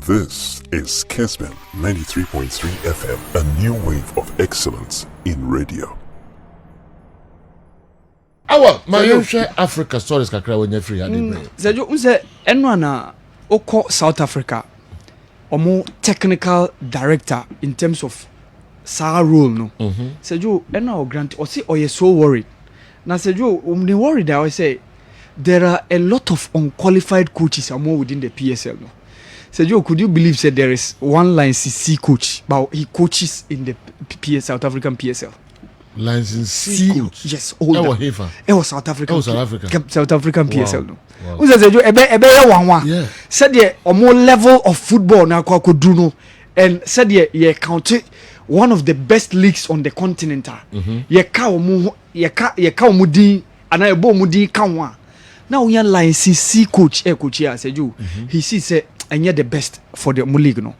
This is Kessben 93.3 FM, a new wave of excellence in radio. Awal, my Africa stories kakra when you're free. Sejo, unse enwana oko South Africa. Omo technical director in terms of sa role no. Sejo, enwa o grant or say you're so worried. Now Sejo, the worried I say there are a lot of unqualified coaches within the PSL no. Sejo, could you believe that there is one line CC coach, but he coaches in the South African PSL? License C coach. Yes, older. It was South African. South African PSL no. Wow. Sejo, ebe Yeah. Said the more level of football na kwa do no, and said ye counted one of the best leagues on the continent. Ye ka omudi ana ebo omudi kanwa. Now we are license C coach coach here Sejo. He sees and yet the best for the league no,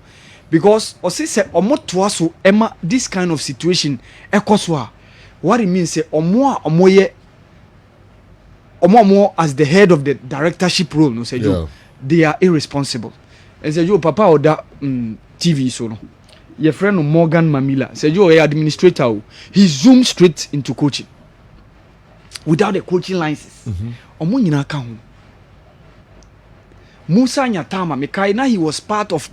because osi say omo toa so ema this kind of situation ekoswa. What it means say omo as the head of the directorship role no say they are irresponsible. And say papa or that TV so no your friend Morgan Mamila say a administrator, he zoomed straight into coaching without a coaching license. Omo nyina ka ho Musa Nyatama Mekaina, he was part of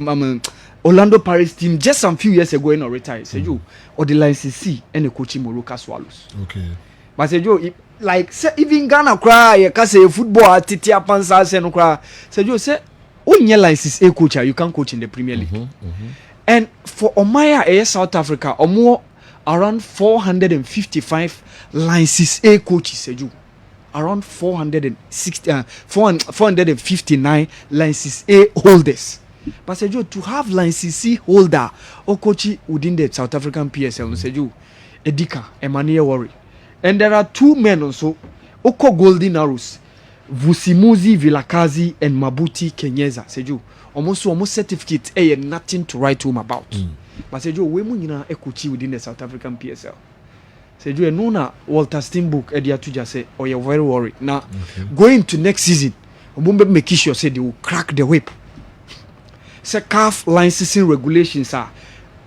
Orlando Paris team just some few years ago and retired. Say you or the license C and the coaching Moroka Swallows. Okay. But say you like say even Ghana cry, you can say football Titia Pansa and cry. Say you say when your license A coach, you can coach in the Premier League. And for Omaya South Africa, or more around 455 license A coaches, say you. Around 459 license A holders. But Sejo, to have license C holder or coach within the South African PSL, Sejo, Edika, Emmanuel Worry. And there are two men also, Oko Golden Arrows, Vusimuzi Vilakazi and Mabuti Kenyeza. Sejo, almost certificate and nothing to write home about. But Sejo, we munina a coach within the South African PSL. Sejo Nona Walter Steinbook Edia Tuja say, oh you're very worried. Now going to next season, Obumbe Mekisho said they will crack the whip. Say CAF licensing regulations are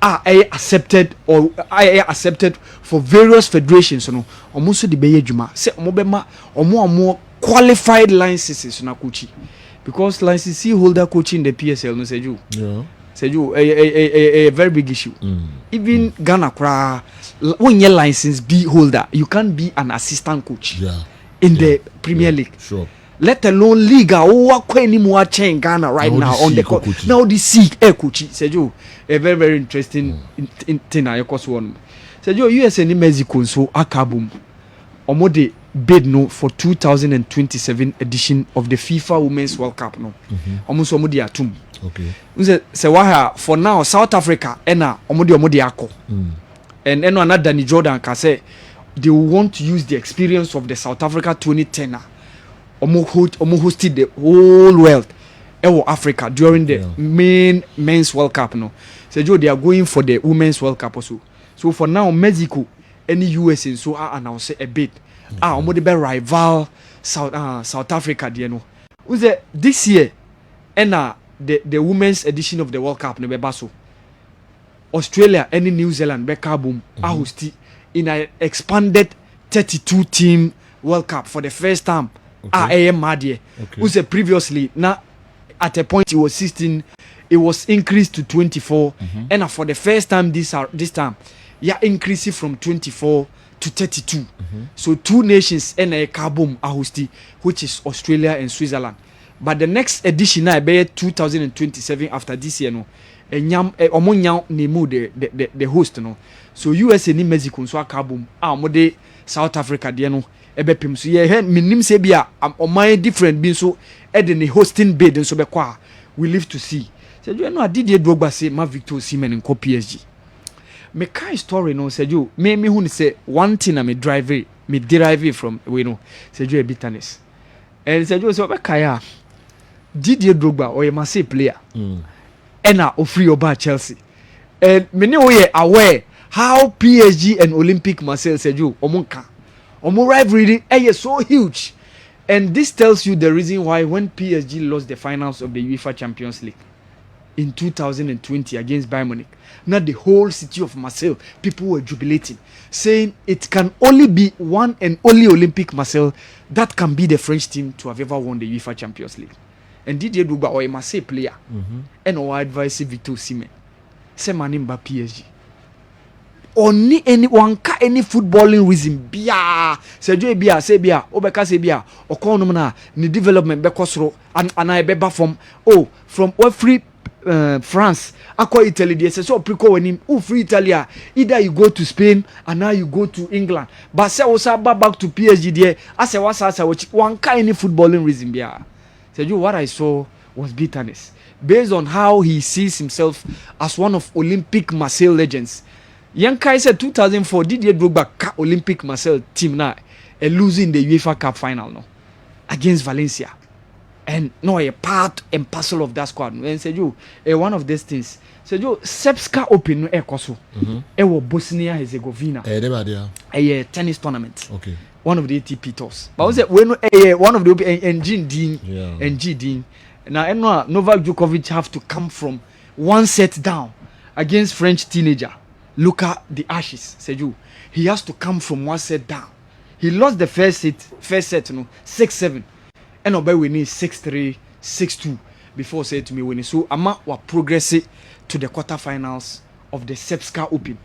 accepted or are accepted for various federations. No, almost the Beye Juma. Say Omobema or more qualified licenses na coaching. Because licensee holder coaching the PSL no Sejo. Yeah. Sejo a very big issue. Even Ghana kra when your license B holder, you can't be an assistant coach in the Premier League. Sure. Let alone league or chain Ghana right now on the court. Now the C coach. Sejo a very very interesting thing I course one. Sejo USA and Mexico so akabum omode bid no for 2027 edition of the FIFA Women's World Cup no. Almost omode atum. Okay. Say waha for now South Africa ena omode ako. And then another Danny Jordan can say they want to use the experience of the South Africa 2010 hosted the whole world Africa during the main men's World Cup no. So they are going for the women's World Cup also. So for now Mexico any US in so announce a bid. Omode be rival South Africa there no. This year the women's edition of the World Cup no be baso. Australia and New Zealand Becca boom host in an expanded 32 team World Cup for the first time. Who said previously now at a point it was 16, it was increased to 24, and for the first time this time increasing from 24 to 32. So two nations and a kaboom host, which is Australia and Switzerland. But the next edition I be 2027 after this year no. Omonya nemu the host no. So USA ni Mexico so akabum omode South Africa de no ebepim so ye minim se bia oman different bi so e de ne hosting bid so be kwa we live to see. Say you know Didier Drogba say ma Victor Osimhen in PSG. Me kai story no say you me hu ni say one thing na me derive from we know say you a bitterness. And say you so be kai Didier Drogba or a massive player. Ena ofri oba Chelsea. And many we aware how PSG and Olympic Marseille said you omonka. Omo rivalry is so huge. And this tells you the reason why when PSG lost the finals of the UEFA Champions League. in 2020 against Bayern Munich. Now the whole city of Marseille, people were jubilating, saying it can only be one and only Olympic Marseille that can be the French team to have ever won the UEFA Champions League. And Didier Drogba, or a Marseille player, and our advisor Victor Osimhen, say Manimba PSG. Only any footballing reason bia sejo bia say bia obeka say bia okono na ni development be kosoro and I be from every France akwa Italy dey say so priko wani free Italia either you go to Spain and now you go to England but say also back to PSG there as a wasa wanka any footballing reason bia sejo what I saw was bitterness based on how he sees himself as one of Olympic Marseille legends. Yankai said 2004 Didier Drogba Olympic Marseille team now losing the UEFA Cup final no against Valencia and no a part and parcel of that squad and said you one of these things said you Sepska Open no ekoso was Bosnia Herzegovina a tennis tournament one of the ATP tours but was when one of the engine Dean now Novak Djokovic have to come from one set down against French teenager Luka the Ashes said you he has to come from one set down. He lost the first set 6-7 and obey winning 6-3 6-2 before said to me when so ama wa progress to the quarterfinals of the Sepska Open.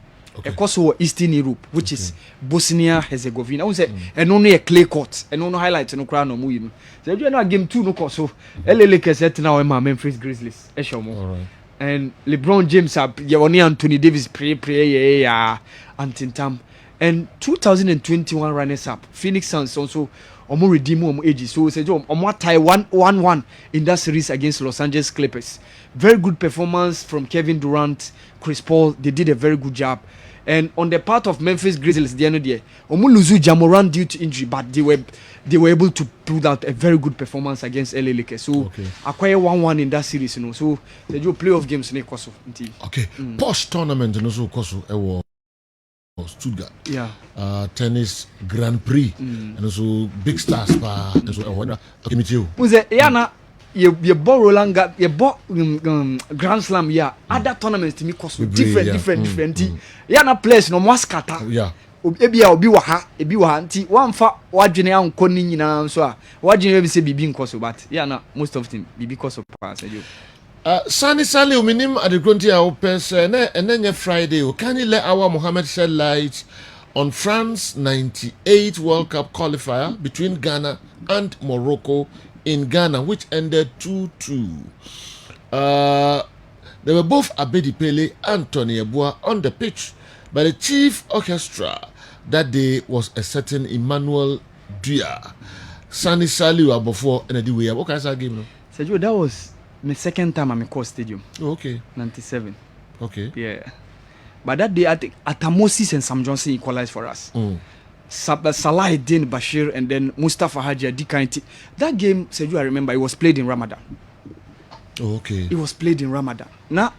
Across Eastern Europe which is Bosnia Herzegovina. I say and only a clay court and no highlights no crown no mu. Said you know game 2 no so LA Lakers set now my Memphis Grizzlies. All right. And LeBron James Anthony Davis pray antintam and 2021 runners up Phoenix Suns also omo redeem omo age so say omo tie 1-1 in that series against Los Angeles Clippers. Very good performance from Kevin Durant, Chris Paul. They did a very good job. And on the part of Memphis Grizzlies the end of the year omo lose Ja Morant due to injury but they were able to put out a very good performance against LA Lakers. So acquire 1-1 in that series, So they do playoff games in Koso. Okay. Post tournament and also Koso Stuttgart. Yeah. Tennis Grand Prix and also big stars and so okay, meet you. Yana you bought Roland you bought Grand Slam other tournaments to me Koso different. Yana players no more scatter. Yeah. Ebia obi wa ha nti wamfa wadwene anko ni nyina so a wadwene be se bibi nkoso but na most of them bibi koso pass you Sani uminim adegronti a opes na enye Friday o can you let our Mohammed shed light on France 98 World Cup qualifier between Ghana and Morocco in Ghana which ended 2-2. They were both Abedi Pele and Tony Yeboah on the pitch, but the chief orchestra that day was a certain Emmanuel Dia. Sani Saliu before and the way. What kind of game? Sergio, that was my second time I'm in Core Stadium. Oh, okay. 97. Okay. Yeah. But that day, I think Atamosis and Sam Johnson equalized for us. Salahuddin Bashir and then Mustafa Haji Adikainti. That game, Sergio, I remember, it was played in Ramadan. Oh, okay. It was played in Ramadan. Now,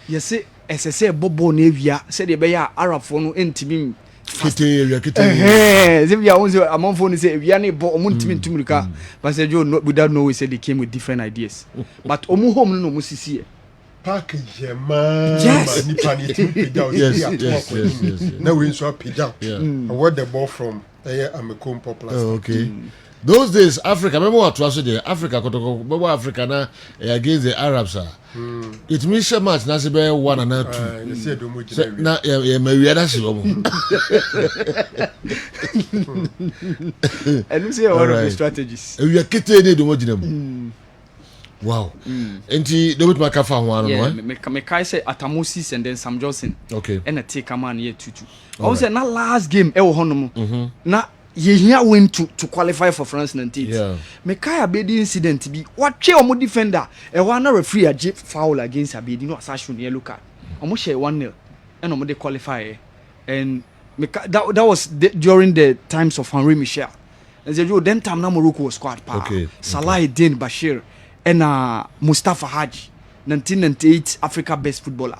you say, SSA Bobo Nevia said the Baya Arab for no intimate. Among phone say we are neighbor omuntimin tumurika but say Joe without know we said they came with different ideas but omu home no musisi package man yes now we so pija and what the ball from Amekom Poplar. Okay. Those days, Africa, remember what was there? Africa, remember Africa now against the Arabs. It means so much. Now, say 1 and 2. Now, we are that's and we see one of the strategies. We are getting the wow. And he don't make a fan one. Yeah, me say Atamosis and then Sam Johnson. Okay. And a take a man here 2-2. I was na last game. Honomo. Na. Ye win to qualify for France 98. Yeah. Mekai Abedi incident be what che omo defender e wan referee a foul against Abedi no asashun yellow card. Omo share 1-0 and omo dey qualify and that was during the times of Henri Michel. And say then time na Morocco was squad pa. Okay. Salahuddin Bashir and Mustafa Haji 1998 Africa best footballer.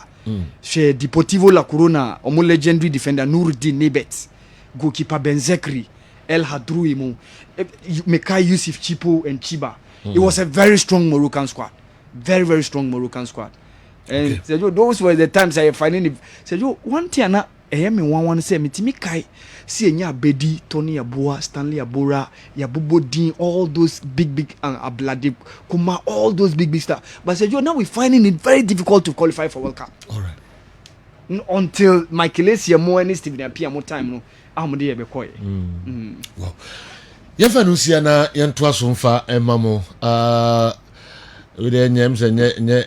Chez Deportivo La Corona omo legendary defender Nuruddin Nebet. Goalkeeper Benzekri El Hadroui, Mekai Yusuf Chipo and Chiba. It was a very strong Moroccan squad. Very, very strong Moroccan squad. And those were the times I finding it. Said you one thing na me one say me kai see enya Bedi, Tony Abua, Stanley Abura, Yabubo Dean, all those big Ablade Kuma, all those big stuff. But said you now we finding it very difficult to qualify for World Cup. All right. Until Michael Essien more and Stephen appear more time no. Amode e be koy. Wow. Yefa no sia na yentoa so mfa emamo. We dey nyem se nye